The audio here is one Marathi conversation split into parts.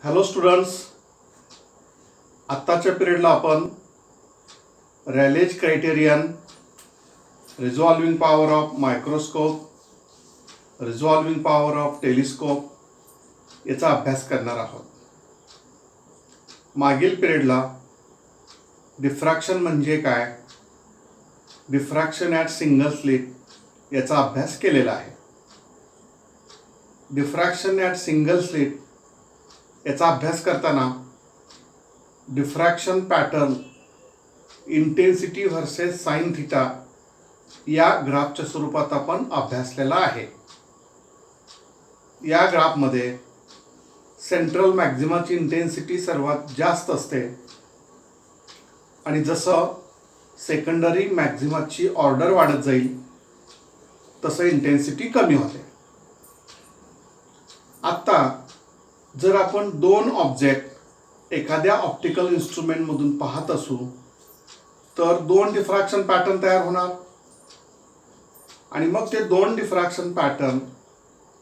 हॅलो स्टुडंट्स, आत्ताच्या पिरियडला आपण Rayleigh's criterion, resolving power of microscope, resolving power of telescope याचा अभ्यास करणार आहोत. मागील पिरियडला डिफ्रॅक्शन म्हणजे काय, डिफ्रॅक्शन ॲट सिंगल स्लिट याचा अभ्यास केलेला आहे. डिफ्रॅक्शन ॲट सिंगल स्लिट याचा अभ्यास करताना diffraction pattern, intensity versus sine theta या ग्राफच्या स्वरूपात आपण अभ्यासलेला आहे. या ग्राफमध्ये सेंट्रल मॅक्झिमाची इंटेन्सिटी सर्वात जास्त असते आणि जसं सेकंडरी मॅक्झिमाची ऑर्डर वाढत जाईल तसं इंटेन्सिटी कमी होते. आत्ता जर आपण दोन ऑब्जेक्ट एखाद्या ऑप्टिकल इन्स्ट्रुमेंटमधून पाहत असू तर दोन डिफ्रॅक्शन पॅटर्न तयार होणार आणि मग ते दोन डिफ्रॅक्शन पॅटर्न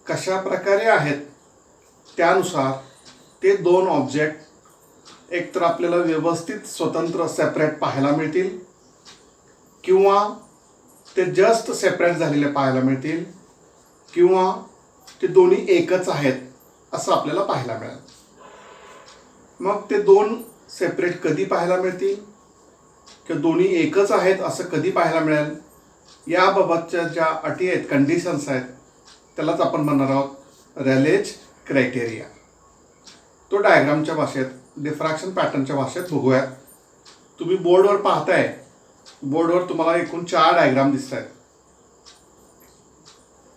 कशा प्रकारे आहेत त्यानुसार ते दोन ऑब्जेक्ट एकतर आपल्याला व्यवस्थित स्वतंत्र सेपरेट पाहायला मिळतील किंवा ते जस्ट सेपरेट झालेले पाहायला मिळतील किंवा ते दोन्ही एकच आहेत असं आपल्याला पाहायला मिळेल. मग ते दोन सेपरेट कधी पाहायला मिळतील किंवा दोन्ही एकच आहेत असं कधी पाहायला मिळेल याबाबतच्या ज्या अटी आहेत, कंडिशन्स आहेत, त्यालाच आपण म्हणणार आहोत रॅलेज क्रायटेरिया. तो डायग्रामच्या भाषेत, डिफ्रॅक्शन पॅटर्नच्या भाषेत बघूयात. तुम्ही बोर्डवर पाहताय, बोर्डवर तुम्हाला एकूण 4 डायग्राम दिसत आहेत.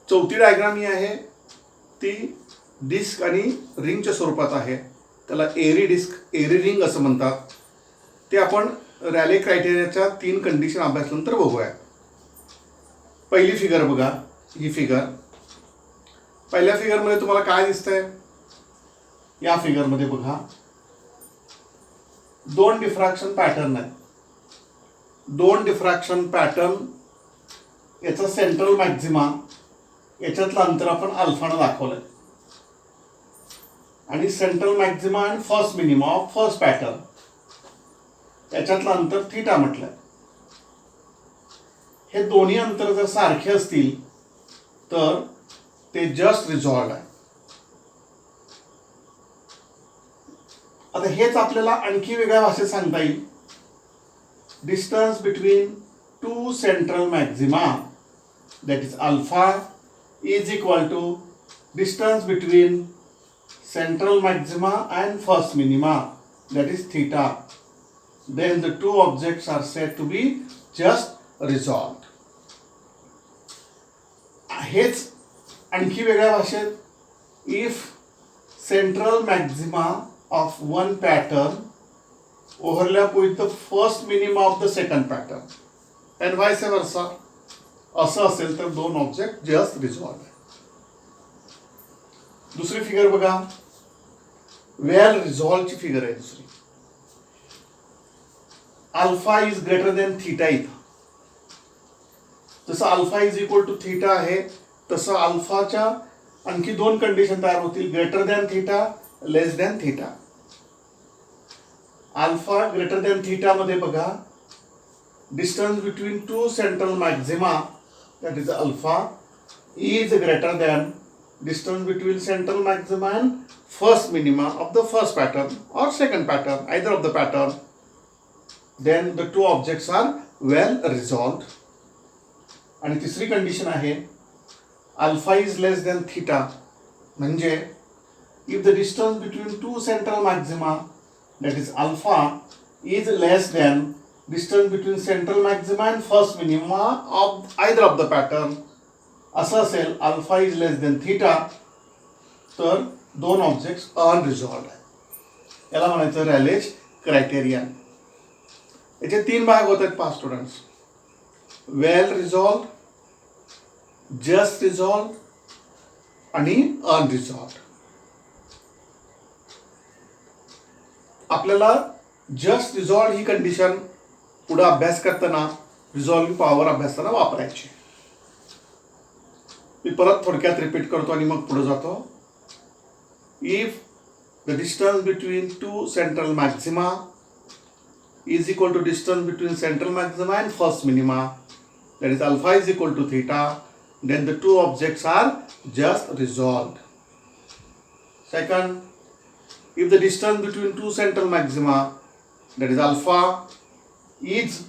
चौथी डायग्राम ही आहे ती डिस्क आणि रिंगच्या स्वरूपात आहे. त्याला एरी डिस्क, एरी रिंग असं म्हणतात. ते आपण रॅले क्रायटेरियाच्या 3 कंडिशन अभ्यासल्यानंतर बघूया. पहिली फिगर बघा, ही फिगर. पहिल्या फिगरमध्ये तुम्हाला काय दिसतंय? या फिगरमध्ये बघा दोन डिफ्रॅक्शन पॅटर्न आहेत. दोन डिफ्रॅक्शन पॅटर्न, याचा सेंट्रल मॅक्झिमा, याच्यातलं अंतर आपण अल्फानं दाखवलंय आणि सेंट्रल मॅक्झिमा आणि first minima of first pattern याच्यातलं अंतर थीटा म्हटलंय. हे दोन्ही अंतर जर सारखे असतील तर ते जस्ट रिझॉल्व्ड आहे. आता हेच आपल्याला आणखी वेगळ्या भाषेत सांगता येईल. Distance between two central Maxima that is alpha is equal to distance between central maxima and first minima that is theta. Then the two objects are said to be just resolved. हेच आणखी वेगळ्या भाषेत, if central maxima of one pattern overlap with the first minima of the second pattern and vice versa असं असेल तर दोन ऑब्जेक्ट जस्ट रिझॉल्व्ड आहे. दुसरी फिगर बघा, वेल रिझॉल्वची फिगर आहे दुसरी. Alpha is greater than theta. इथं जसं alpha is equal to theta आहे तसं अल्फाच्या आणखी दोन कंडिशन तयार होतील, greater than theta, less than theta. Alpha greater than theta मध्ये बघा distance between two central maxima that is alpha is greater than distance between central maxima and first minima of the first pattern or second pattern, either of the pattern. Then the two objects are well resolved. आणि तिसरी कंडिशन आहे alpha is less than theta, म्हणजे if the distance between two central maxima that is alpha is less than distance between central maxima and first minima of either of the pattern असं असेल, alpha is less than theta, तर दोन ऑब्जेक्ट्स अनरिझॉल्व्ड आहे. याला म्हणायचं रॅलेज क्रायटेरियन. याचे 3 भाग होत आहेत पहा स्टुडंट्स, वेल रिझॉल्व्ड, जस्ट रिझॉल्व्ड आणि अनरिझॉल्व्ड. आपल्याला जस्ट रिझॉल्व्ड ही कंडिशन पुढे अभ्यास करताना, रिझॉल्विंग पॉवर अभ्यासताना वापरायची. मी परत थोडक्यात रिपीट करतो आणि मग पुढे जातो. If the distance between two central maxima is equal to distance between central maxima and first minima, that is alpha is equal to theta, then the two objects are just resolved. Second, if the distance between two central maxima, that is alpha, is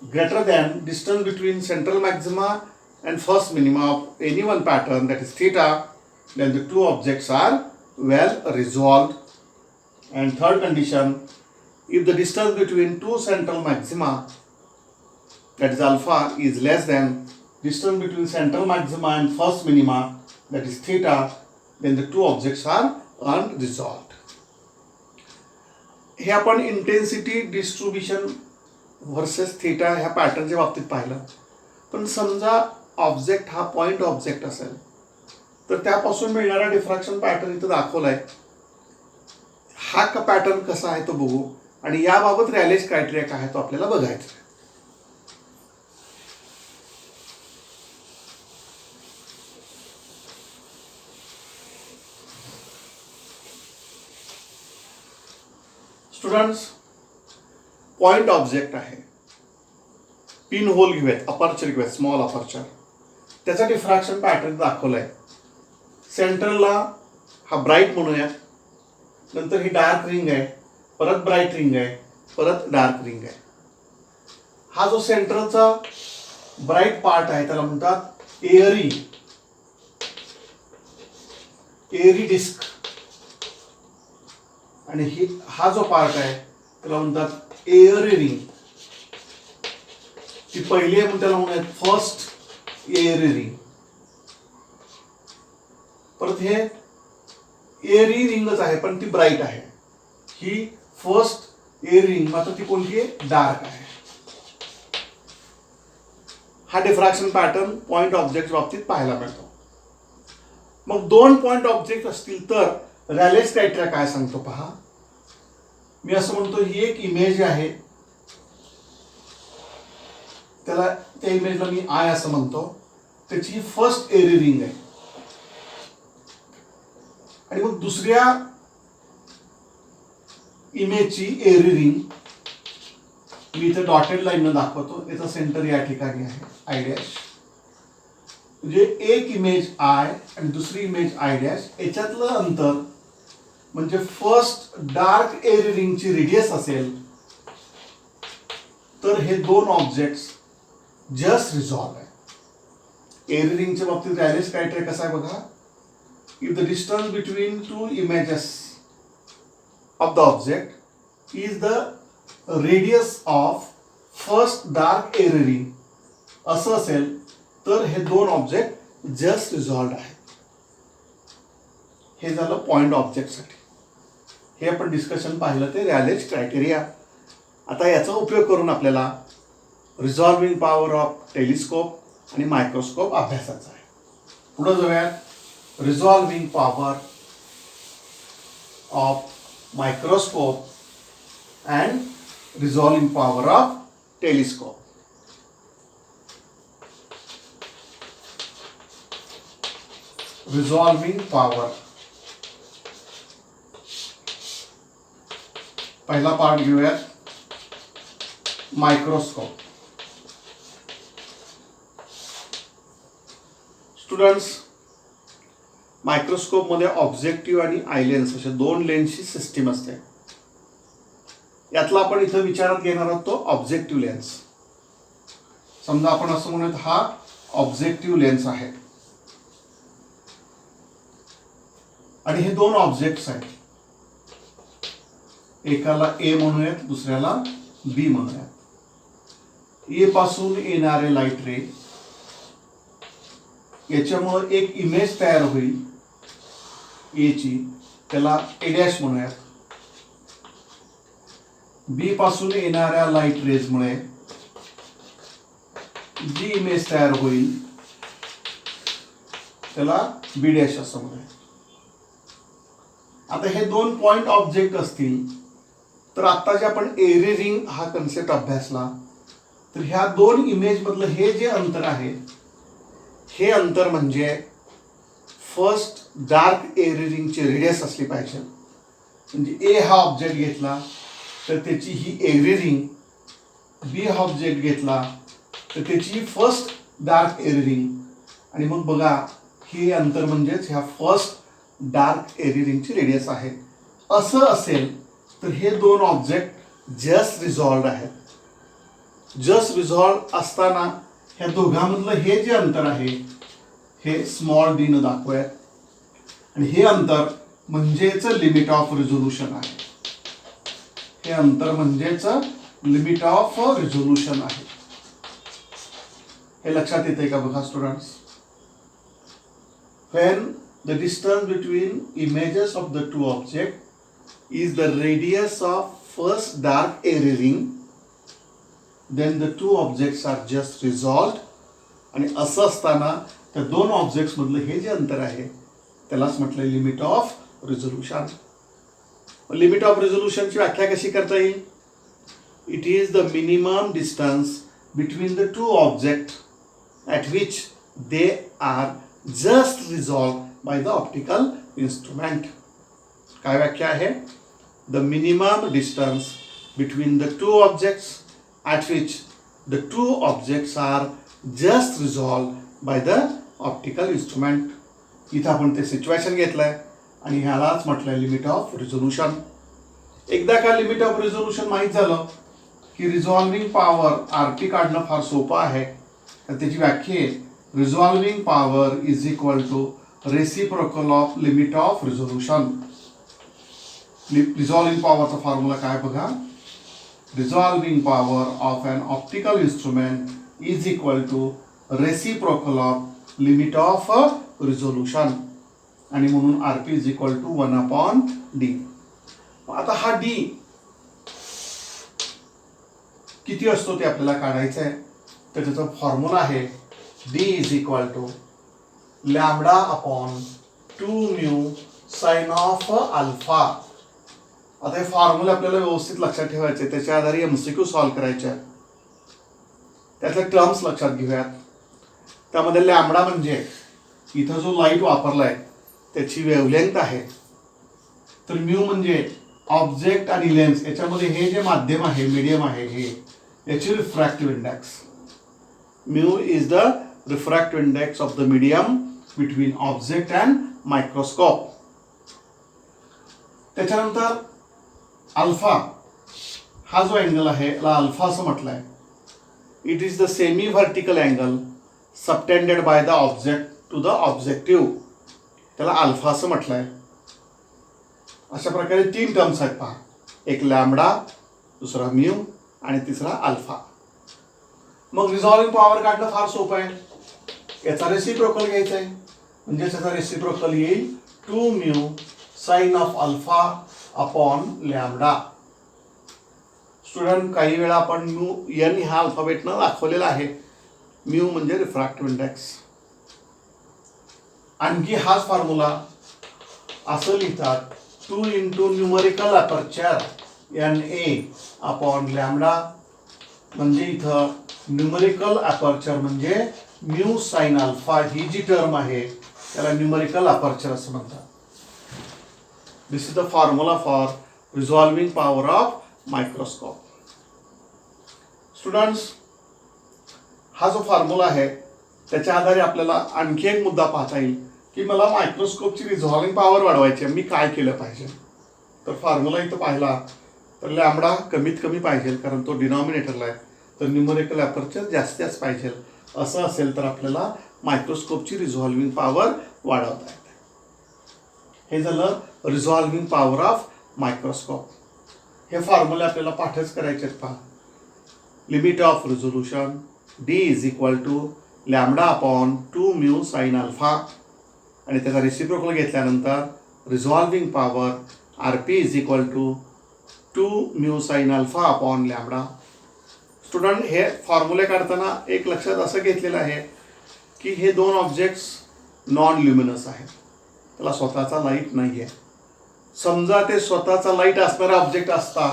greater than distance between central maxima and first minima of any one pattern, that is theta, then the two objects are well resolved. And third condition, if the distance between two central maxima, that is alpha, is less than distance between central maxima and first minima, that is theta, then the two objects are unresolved. हे आपण इंटेन्सिटी डिस्ट्रीब्युशन वर्सेस थीटा ह्या पॅटर्नच्या बाबतीत पाहिलं. पण समजा ऑब्जेक्ट हा पॉइंट ऑब्जेक्ट असेल तर त्यापासून मिळणारा डिफ्रॅक्शन पॅटर्न इथं दाखवला आहे. हा का पॅटर्न कसा आहे तो बघू आणि याबाबत रॅलेज क्रायटेरिया काय आहे तो आपल्याला बघायचा. स्टुडंट्स, पॉइंट ऑब्जेक्ट आहे, पिन होल घेऊयात, अपर्चर घेऊयात, स्मॉल अपर्चर, त्याचा डिफ्रॅक्शन पॅटर्न दाखवला आहे. सेंटरला हा ब्राईट म्हणूयात, नंतर ही डार्क रिंग आहे, परत ब्राईट रिंग आहे, परत डार्क रिंग आहे. हा जो सेंटरचा ब्राईट पार्ट आहे त्याला म्हणतात एअरी डिस्क, आणि हा जो पार्ट आहे त्याला म्हणतात एअरी रिंग. ती पहिली आहे म्हणून त्याला म्हणूयात फर्स्ट एअरी रिंग. परत हे एअरी रिंगच आहे पण ती ब्राईट आहे. ही फर्स्ट एअरी रिंग, मात्र ती कोणती आहे, डार्क आहे. हा डिफ्रॅक्शन पॅटर्न पॉइंट ऑब्जेक्ट बाबतीत पाहायला मिळतो. मग दोन पॉइंट ऑब्जेक्ट असतील तर रॅलेज क्रायटेरिया काय सांगतो पहा. मी असं म्हणतो ही एक इमेज आहे, त्याला त्या इमेजला मी आय असं म्हणतो, त्याची फर्स्ट एअरी रिंग आहे. आणि मग दुसऱ्या इमेजची एअरी रिंग मी इथे डॉटेड लाईननं दाखवतो. याचा सेंटर या ठिकाणी आहे, आय डॅश. म्हणजे एक इमेज आय आणि दुसरी इमेज आय डॅश, याच्यातलं अंतर म्हणजे फर्स्ट डार्क एअरी रिंगची रेडियस असेल तर हे दोन ऑब्जेक्ट्स जस्ट रिझॉल्व आहे. एअरी रिंगच्या बाबतीत रॅलेज क्रायटेरिया कसा आहे बघा. If the distance between to images of the object is the radius of first dark airy ring असं असेल तर हे दोन ऑब्जेक्ट जस्ट रिझॉल्व आहेत. हे झालं पॉइंट ऑब्जेक्टसाठी. हे आपण डिस्कशन पाहिलं ते रॅलेज क्रायटेरिया. आता याचा उपयोग करून आपल्याला रिझॉल्विंग पॉवर ऑफ टेलिस्कोप आणि मायक्रोस्कोप अभ्यासाचा आहे. पुढे जाऊयात. Resolving power of microscope and resolving power of telescope. Resolving power, पहिला पार्ट घेऊयात, मायक्रोस्कोप. स्टुडंट्स, मायक्रोस्कोप मध्ये ऑब्जेक्टिव्ह आणि आय लेन्स अशा दोन लेन्सची सिस्टीम असते. यातला आपण इथं विचारात घेणार आहोत तो ऑब्जेक्टिव्ह लेन्स. समजा आपण असं म्हणूयात हा ऑब्जेक्टिव्ह लेन्स आहे आणि हे दोन ऑब्जेक्ट्स आहेत. एकाला ए म्हणूयात, दुसऱ्याला बी म्हणूयात. ए पासून येणारे लाईट रे, याच्यामुळे एक इमेज तयार होईल ए ची, त्याला ए डॅश म्हणूयात. बी पासून येणाऱ्या लाईट रेजमुळे जी इमेज तयार होईल त्याला बी डॅश असं म्हणूयात. आता हे दोन पॉइंट ऑब्जेक्ट असतील तर आता जे आपण एअरी रिंग हा कन्सेप्ट अभ्यासला तर ह्या दोन इमेज मधलं हे जे अंतर आहे हे अंतर म्हणजे फर्स्ट डार्क एअरी रिंगची रेडियस असली पाहिजे म्हणजे ए हा ऑब्जेक्ट घेतला तर त्याची ही एरी रिंग, बी हा ऑब्जेक्ट घेतला तर त्याची फर्स्ट डार्क एरी रिंग, आणि मग बघा हे अंतर म्हणजेच ह्या फर्स्ट डार्क एरी रिंगची रेडियस आहे. असं असेल तर हे दोन ऑब्जेक्ट जस्ट रिझॉल्व्ड आहेत. जस्ट रिझॉल्व्ड असताना ह्या दोघांमधलं हे जे अंतर आहे हे स्मॉल डी न दाखवूयात, आणि हे अंतर म्हणजेच लिमिट ऑफ रिझोल्यूशन आहे. हे अंतर म्हणजेच लिमिट ऑफ रिझोल्यूशन आहे. हे लक्षात येते का बघा students. when the distance between images of the two objects is the radius of first dark area ring, then the two objects are just resolved. आणि असं असताना त्या दोन ऑब्जेक्ट्स मधलं हे जे अंतर आहे त्यालाच म्हटलं limit of resolution. Limit of रिझोल्यूशनची व्याख्या कशी करता येईल? It is the minimum distance between the two object at which they are just resolved by the optical instrument. काय व्याख्या आहे? The minimum distance between the two objects at which the two objects are just resolved by the optical instrument. इथं आपण ते सिच्युएशन घेतलंय आणि ह्यालाच म्हटलंय लिमिट ऑफ रिझोल्यूशन. एकदा का लिमिट ऑफ रिझोल्यूशन माहीत झालं की रिझॉल्विंग पॉवर आरपी काढणं फार सोपं आहे. तर त्याची व्याख्या आहे resolving power is equal to reciprocal of limit of resolution. Resolving पॉवरचा फॉर्म्युला काय बघा. Resolving power of an optical instrument is equal to reciprocal of limit of resolution, आणि म्हणून RP is equal to 1/d. आता हा डी किती असतो ते आपल्याला काढायचं आहे. तर त्याचा फॉर्म्युला आहे D is equal to lambda upon 2μ sine of alpha. आता हे फॉर्म्युला आपल्याला व्यवस्थित लक्षात ठेवायचे, त्याच्या आधारे एमसीक्यू सॉल्व्ह करायचे. त्यातले टर्म्स लक्षात घेऊयात. त्यामध्ये लॅम्बडा म्हणजे इथं जो लाईट वापरलाय त्याची वेव्हलेंथ आहे, तर म्यू म्हणजे ऑब्जेक्ट आणि लेन्स याच्यामध्ये हे जे माध्यम आहे मीडियम आहे हे याची refractive index. mu is the refractive index of the medium between object and microscope. त्याच्यानंतर अल्फा हा जो अँगल आहे याला अल्फा असं म्हटलंय. It is the semi vertical angle subtended by the object to the objective, त्याला अल्फा असं म्हटलंय. अशा प्रकारे तीन टर्म्स आहेत पहा. एक लॅम्बडा, दुसरा म्यू आणि तिसरा अल्फा. मग रिझॉल्विंग पॉवर काढणं फार सोपं आहे. याचा रेसिप्रोकल घ्यायचा आहे, म्हणजे त्याचा रेसिप्रोकल येईल 2μ sine of alpha upon lambda. Student काही वेळा आपण म्यू एन ह्या अल्फाबेटनं दाखवलेला आहे. म्यू म्हणजे रिफ्रॅक्टिव्ह इंडेक्स. आणखी हाच फॉर्म्युला असं लिहितात 2 × numerical aperture NA upon lambda. म्हणजे इथं न्यूमरिकल अपर्चर म्हणजे म्यू साइन अल्फा ही जी टर्म आहे त्याला न्यूमरिकल अपर्चर असं म्हणतात. This is the formula for resolving power of microscope. Students, हा जो फॉर्म्युला आहे त्याच्या आधारे आपल्याला आणखी एक मुद्दा पाहता येईल की मला मायक्रोस्कोपची रिझॉल्विंग पॉवर वाढवायची आहे, मी काय केलं पाहिजे. तर फॉर्म्युला इथं पाहिला तर लॅम्बडा कमीत कमी पाहिजे कारण तो डिनॉमिनेटरला आहे, तर न्यूमरिकल अपर्चर जास्तीच पाहिजे. असं असेल तर आपल्याला मायक्रोस्कोपची रिझॉल्विंग पॉवर वाढवता येते. हे झालं रिझॉल्विंग पॉवर ऑफ मायक्रोस्कोप. हे फॉर्म्युले आपल्याला पाठच करायचे आहेत पहा. Limit of resolution D is equal to lambda upon 2μ sine alpha, आणि त्याचा रेसिप्रोकल घेतल्यानंतर resolving power RP is equal to 2μ sine alpha upon lambda. Student, हे फॉर्म्युले काढताना एक लक्षात असं घेतलेलं आहे की हे दोन ऑब्जेक्ट्स नॉन ल्युमिनस आहेत, त्याला स्वतःचा लाईट नाही आहे. समजा ते स्वतःचा लाईट असणारा ऑब्जेक्ट असता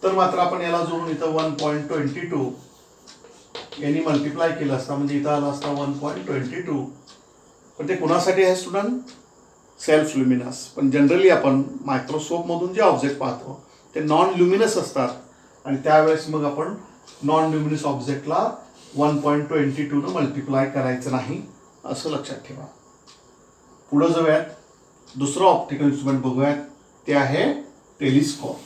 तर मात्र आपण याला जोडून इथं 1.22 यांनी मल्टिप्लाय केलं असता, म्हणजे इथं आला असता 1.22. पण ते कुणासाठी आहे स्टुडंट? सेल्फ ल्युमिनस, पण जनरली आपण मायक्रोस्कोपमधून जे ऑब्जेक्ट पाहतो ते नॉन ल्युमिनस असतात आणि त्यावेळेस मग आपण नॉन ल्युमिनस ऑब्जेक्टला 1.22 मल्टिप्लाय करायचं नाही असं लक्षात ठेवा. पुढं जाऊयात, दुसरं ऑप्टिकल इन्स्ट्रुमेंट बघूयात, ते आहे telescope.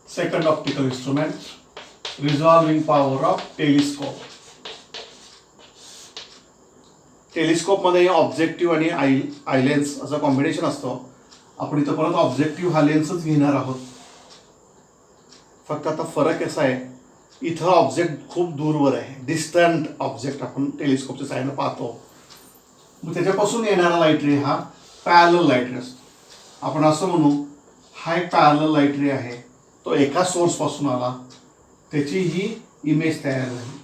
Second optical instrument, resolving power of telescope. टेलिस्कोपमध्ये ऑब्जेक्टिव्ह आणि आय लेन्स असं कॉम्बिनेशन असतो. आपण इथं परत ऑब्जेक्टिव्ह हा लेन्सच घेणार आहोत. फक्त आता फरक असा आहे, इथं ऑब्जेक्ट खूप दूरवर आहे, डिस्टंट ऑब्जेक्ट आपण टेलिस्कोपच्या साहाय्याने पाहतो. मग त्याच्यापासून येणारा लाईट रे हा पॅरलल लाईट रे असतो. आपण असं म्हणू, हा एक पॅरलल लाईट रे आहे, तो एका सोर्सपासून आला, त्याची ही इमेज तयार झाली.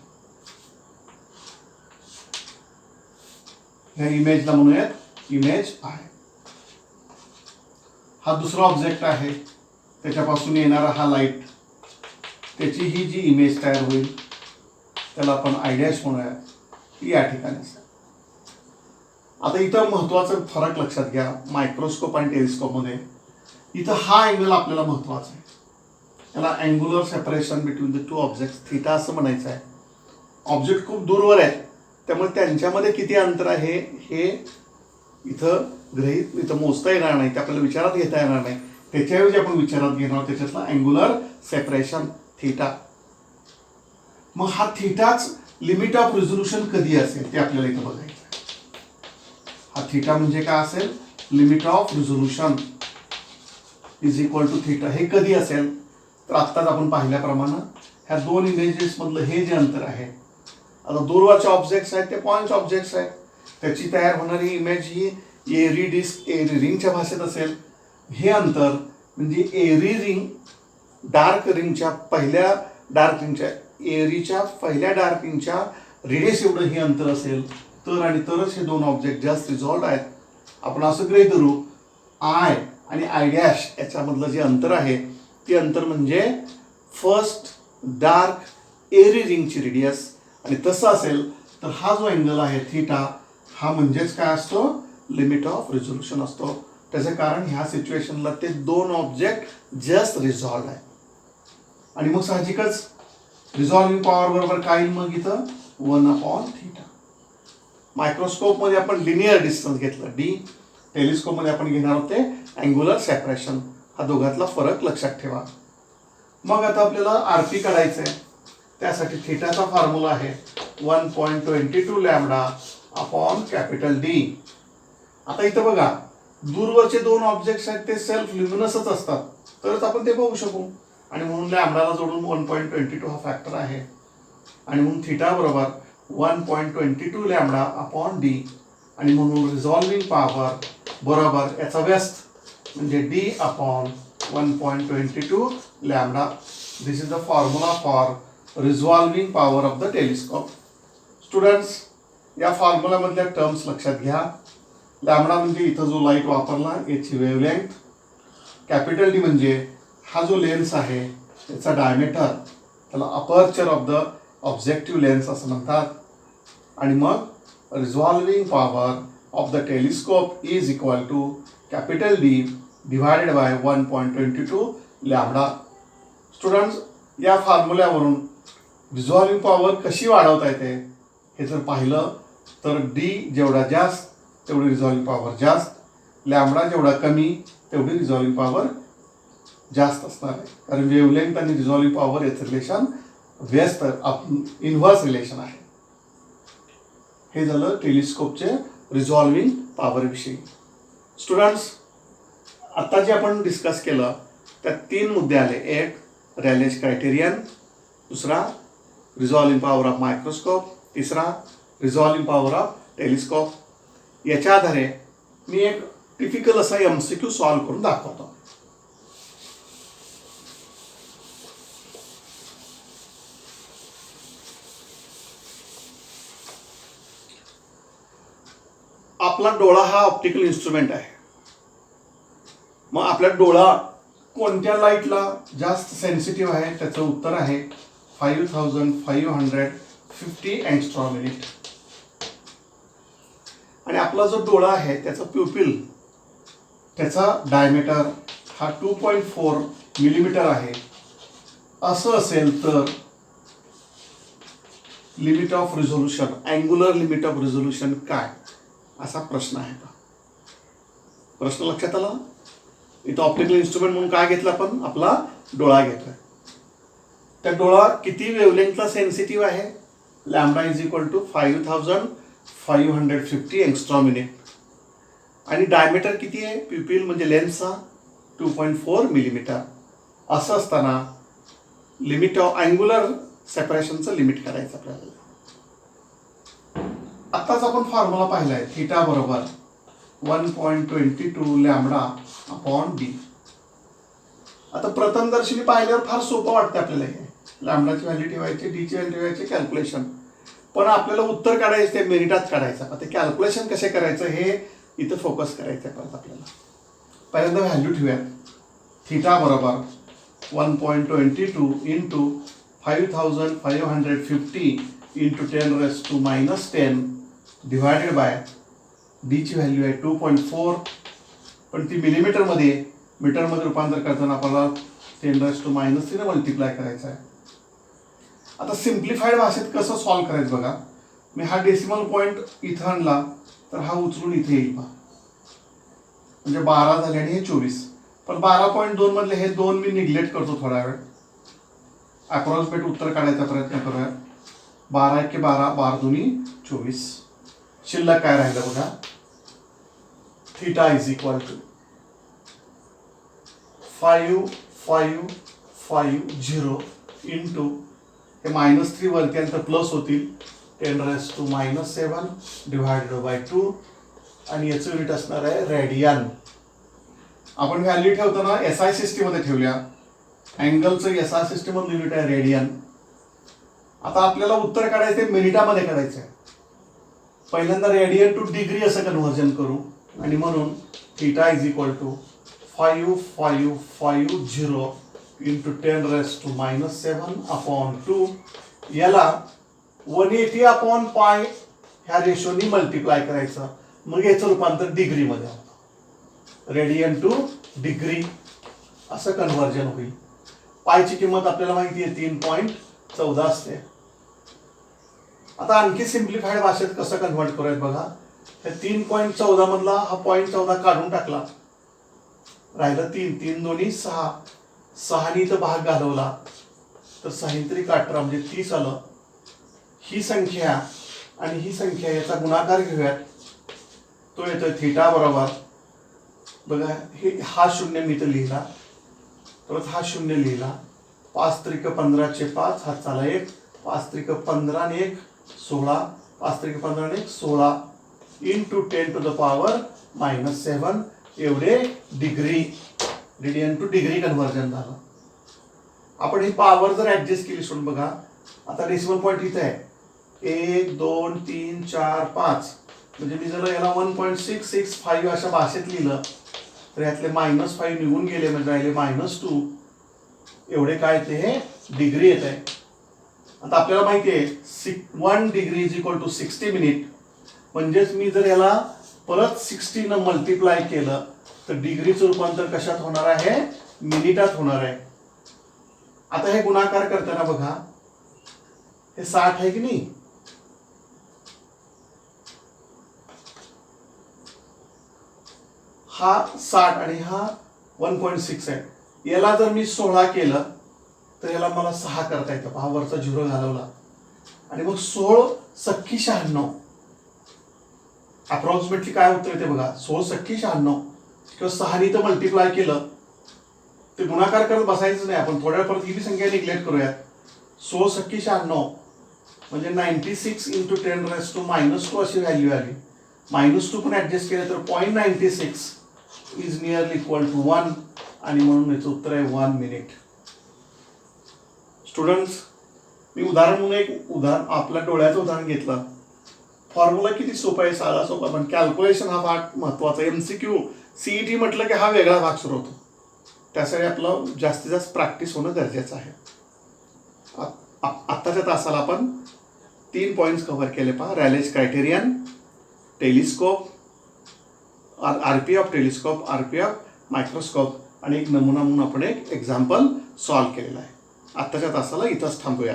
ह्या इमेजला म्हणूयात इमेज आहे. हा दुसरा ऑब्जेक्ट आहे, त्याच्यापासून येणारा हा लाईट, त्याची ही जी इमेज तयार होईल त्याला आपण आय डॅश म्हणूया, ती या ठिकाणी असेल. आता इथं महत्त्वाचा फरक लक्षात घ्या, मायक्रोस्कोप आणि टेलिस्कोपमध्ये इथं हा अँगल आपल्याला महत्त्वाचा आहे. त्याला angular separation between the two object theta असं म्हणायचं आहे. ऑब्जेक्ट खूप दूरवर आहेत, त्यामुळे त्यांच्यामध्ये किती अंतर आहे हे इथं मोजता येणार नाही, ते आपल्याला विचारात घेता येणार नाही. त्याच्याऐवजी आपण विचारात घेणार आहोत त्याच्यातलं अँग्युलर सेपरेशन थिटा. मग हा थिटाच लिमिट ऑफ रिझोल्युशन कधी असेल ते आपल्याला इथं बघायचं आहे. हा थिटा म्हणजे काय असेल, limit of resolution is equal to theta. हे कधी असेल तर आत्ताच आपण पाहिल्याप्रमाणे ह्या दोन इमेजेसमधलं हे जे अंतर आहे, आता दूरवरचे ऑब्जेक्ट्स आहेत ते पॉईंट ऑब्जेक्ट्स आहेत, त्याची तयार होणारी इमेज ही एरी डिस्क एरी रिंगच्या भाषेत असेल. हे अंतर म्हणजे एरी रिंग डार्क रिंगच्या पहिल्या डार्क रिंगच्या एरीच्या पहिल्या डार्क रिंगच्या रेडियस एवढं हे अंतर असेल तर आणि तरच हे दोन ऑब्जेक्ट जास्त रिझॉल्व्ड आहेत. आपण असं गृहीत धरू, आय आणि आय डॅश याच्यामधलं जे अंतर आहे ते अंतर म्हणजे फर्स्ट डार्क एरी रिंगची रेडियस. आणि तसं असेल तर हा जो अँगल आहे थिटा, हा म्हणजेच काय असतो, लिमिट ऑफ रिझोल्युशन असतो. त्याचं कारण ह्या सिच्युएशनला ते दोन ऑब्जेक्ट जस्ट रिझॉल्व्ड आहे. आणि मग साहजिकच रिझॉल्विंग पॉवर बरोबर काय मग इथं 1/θ. मायक्रोस्कोपमध्ये आपण लिनियर डिस्टन्स घेतलं डी, टेलिस्कोपमध्ये आपण घेणार होते अँग्युलर सेपरेशन. हा दोघातला फरक लक्षात ठेवा. मग आता आपल्याला आरपी काढायचं आहे, त्यासाठी थिटाचा फॉर्म्युला आहे 1.22 लॅम्बडा अपॉन कॅपिटल डी. आता इथं बघा, दूरवरचे दोन ऑब्जेक्ट्स आहेत ते सेल्फ ल्युमिनसच असतात तरच आपण ते बघू शकू, आणि म्हणून लॅम्बडाला जोडून 1.22 हा फॅक्टर आहे. आणि म्हणून थिटा बरोबर 1.22 लॅम्बडा अपॉन डी, आणि म्हणून रिझॉल्विंग पॉवर बरोबर याचा व्यस्त म्हणजे D upon 1.22 lambda. This is the formula for resolving power of the telescope. Students, या फॉर्म्युलामधल्या टर्म्स लक्षात घ्या. लॅम्बडा म्हणजे इथं जो लाईट वापरला याची वेवलेंथ, कॅपिटल डी म्हणजे हा जो लेन्स आहे त्याचा डायमीटर, त्याला aperture of the objective lens असं म्हणतात. आणि मग resolving power of the telescope is equal to capital D divided by 1.22 lambda. Students, या फॉर्म्युल्यावरून रिझॉल्विंग पॉवर कशी वाढवता येते हे जर पाहिलं तर डी जेवढा जास्त तेवढी रिझॉल्विंग पॉवर जास्त, लॅम्बडा जेवढा कमी तेवढी रिझॉल्विंग पॉवर जास्त असणार आहे. कारण वेवलेंथ आणि रिझॉल्विंग पॉवर याचं रिलेशन व्यस्त इन्व्हर्स रिलेशन आहे. हे झालं टेलिस्कोपचे रिझॉल्विंग पॉवरविषयी. स्टुडंट्स, आता जे आपण डिस्कस केलं त्यात तीन मुद्दे आले. एक रॅलेज क्रायटेरियन, दुसरा रिझॉल्विंग पॉवर ऑफ मायक्रोस्कोप, तिसरा रिझॉल्विंग पॉवर ऑफ टेलिस्कोप. याच्या आधारे मी एक टिपिकल असा MCQ सॉल्व्ह करून दाखवतो. आपला डोळा हा ऑप्टिकल इन्स्ट्रुमेंट आहे. मग आपला डोळा कोणत्या लाईटला जास्त सेन्सिटिव्ह आहे त्याचं उत्तर आहे 5550 अँगस्ट्रॉम मिनिट. आणि आपला जो डोळा आहे त्याचा प्युपिल त्याचा डायमीटर हा 2.4 मिलीमीटर आहे. असं असेल तर limit of resolution, angular limit of resolution काय, असा प्रश्न आहे. प्रश्न लक्षात आला. इथं ऑप्टिकल इन्स्ट्रुमेंट म्हणून काय घेतलं आपण, आपला डोळा घेतोय. त्या डोळा किती वेवलेंथला सेन्सिटिव्ह आहे, lambda is equal to 5550 angstrom minute. आणि डायमीटर किती आहे, प्युपिल म्हणजे लेन्सचा 2.4 मिलीमीटर. असं असताना लिमिट ऑफ अँग्युलर सेपरेशनचं लिमिट करायचं आपल्याला. आत्ताच आपण फॉर्म्युला पाहिलाय, थीटा बरोबर 1.22 लॅम्बडा अपॉन डी. आता प्रथमदर्शनी पाहिल्यावर फार सोपं वाटतं आपल्याला. हे लॅम्बडाची व्हॅल्यू ठेवायची, डीची व्हॅल्यू ठेवायची, कॅल्क्युलेशन. पण आपल्याला उत्तर काढायचं ते मिनिटात काढायचं. आता ते कॅल्क्युलेशन कसे करायचं हे इथं फोकस करायचं आहे परत आपल्याला. पहिल्यांदा व्हॅल्यू ठेवूया. थीटा बरोबर 1.22 इंटू 5550 इंटू 10⁻⁻10 डिवायडेड बाय डीची व्हॅल्यू आहे 2.4, पण ती मिलीमीटरमध्ये, मीटरमध्ये रूपांतर करताना आपल्याला 10⁻³ मल्टिप्लाय करायचं आहे. आता सिम्प्लिफाईड भाषेत कसं सॉल्व्ह करायचं बघा. मी हा डेसिमल पॉईंट इथं आणला तर हा उचलून इथे येईल पहा, म्हणजे 12 झाले आणि हे 24. पण 12.2 मधले हे 2 मी निग्लेक्ट करतो थोडा वेळ. अप्रॉक्सिमेट उत्तर काढायचा प्रयत्न करूया. 12 × 12, 12 × 2 = 24. शिल्लक काय राहिलं बघा, theta is equal to 5550 into हे -3 वरती आणि प्लस होतील 10⁻⁻7 डिवायडेड बाय 2 आणि याचं युनिट असणार आहे रेडियन. आपण व्हॅल्यू ठेवताना SI सिस्टीममध्ये ठेवल्या. अँगलचं SI सिस्टीममधलं युनिट आहे रेडियन. आता आपल्याला उत्तर काढायचं मिनिटामध्ये करायचं आहे. पहिल्यांदा रेडियन टू डिग्री असं कन्व्हर्जन करू आणि म्हणून theta is equal to 5550 into 10⁻⁻7 upon 2. याला 180 अपॉन पाय ह्या रेशोनी मल्टिप्लाय करायचं. मग याचं रूपांतर डिग्रीमध्ये होतं. रेडियन टू डिग्री असं कन्व्हर्जन होईल. पायची किंमत आपल्याला माहिती आहे 3.14 असते. आता आणखी सिम्प्लिफाईड भाषेत कसं कन्व्हर्ट करूयात बघा. हे 3.14 मधला हा 0.14 काढून टाकला, राहिलं 3, 3 दोन्ही 6, 6नी इथं भाग घालवला तर 6×3=18 म्हणजे 30 आलं. ही संख्या आणि ही संख्या याचा गुणाकार घेऊयात, तो येतोय थीटा बरोबर बघा. हे हा शून्य मी इथं लिहिला, परत हा शून्य लिहिला. 5×3=15 5, हा चाला 1, 5×3=15 आणि 1 16, 5×3=15 आणि 1 16 इंटू 10⁻⁻7 एवढे degree. Radian to degree conversion झालं. आपण ही पॉवर जर ऍडजस्ट केली सोडून बघा. आता डेसिमल पॉईंट इथे आहे 1 2 3 4 5, म्हणजे मी जर याला 1.665 अशा भाषेत लिहिलं तर यातले -5 निघून गेले, म्हणजे राहिले -2. एवढे काय ते हे डिग्री येत आहे. आता आपल्याला माहिती आहे 1 degree is equal to 60 minute. म्हणजेच मी जर याला परत 60 न मल्टिप्लाय केलं तर डिग्रीचं रूपांतर कशात होणार आहे, मिनिटात होणार आहे. आता हे गुणाकार करताना बघा, हे 60 आहे की नाही, हा 60 आणि हा 1.6 आहे. याला जर मी 16 केलं तर याला मला 6 करता येतं. पहा वरचा 0 घालवला आणि मग 16×96 अप्रॉक्सिमेटली काय उत्तर येते बघा. 16×96 किंवा 6नी तर मल्टिप्लाय केलं, ते गुणाकार करत बसायचं नाही आपण. थोड्या परत ही संख्या निग्लेक्ट करूयात. 16×96 म्हणजे 96 इंटू 10⁻⁻2 अशी व्हॅल्यू आली. -2 पण ऍडजस्ट केलं तर 0.96 इज नियरली इक्वल टू 1 आणि म्हणून याचं उत्तर आहे 1 मिनिट. स्टुडंट्स, मी उदाहरण म्हणून एक आपल्या डोळ्याचं उदाहरण घेतलं. फॉर्म्युला किती सोपा आहे, साधा सोपा, पण कॅल्क्युलेशन हा भाग महत्वाचा. MCQ CET म्हटलं की हा वेगळा भाग सुरू होतो. त्यासाठी आपलं जास्तीत जास्त प्रॅक्टिस होणं गरजेचं आहे. आत्ताच्या तासाला आपण 3 पॉईंट्स कव्हर केले पहा. Rayleigh's criterion, telescope, RP of telescope, RP of microscope आणि एक नमुना म्हणून आपण एक एक्झाम्पल सॉल्व केलेला आहे. आत्ताच्या तासाला इथंच थांबूया.